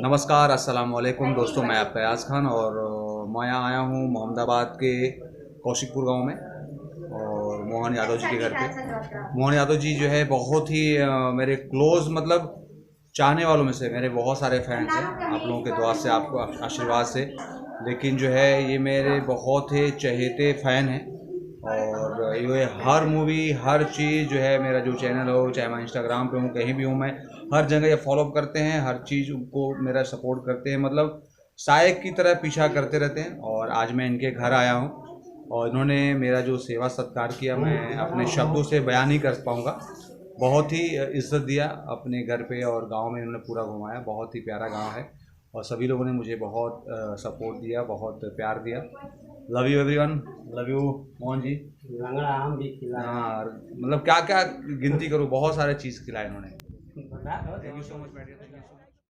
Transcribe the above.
नमस्कार, अस्सलाम वालेकुम दोस्तों। मैं आपका याज़ खान और मैं यहाँ आया हूँ मोहम्मदाबाद के कौशिकपुर गांव में और मोहन यादव जी के घर पे। मोहन यादव जी जो है बहुत ही मेरे क्लोज़ मतलब चाहने वालों में से मेरे बहुत सारे फैंस हैं, आप लोगों के दुआ से, आपको आशीर्वाद से। लेकिन जो है ये मेरे बहुत ही चहेते फ़ैन हैं और ये हर मूवी हर चीज़ जो है, मेरा जो चैनल हो, चाहे मैं इंस्टाग्राम पे हूँ, कहीं भी हूँ, मैं हर जगह ये फॉलो करते हैं, हर चीज़ को मेरा सपोर्ट करते हैं, मतलब सायक की तरह पीछा करते रहते हैं। और आज मैं इनके घर आया हूँ और इन्होंने मेरा जो सेवा सत्कार किया मैं अपने शब्दों से बयान नहीं कर पाऊँगा। बहुत ही इज्जत दिया अपने घर पे और गांव में इन्होंने पूरा घुमाया। बहुत ही प्यारा गांव है और सभी लोगों ने मुझे बहुत सपोर्ट दिया, बहुत प्यार दिया। Love you everyone, love you Mohan ji. लंगड़ा आम भी खिलाया। हाँ, मतलब क्या क्या गिनती करूँ, बहुत सारे चीज़ खिलाए इन्होंने। Thank you so much.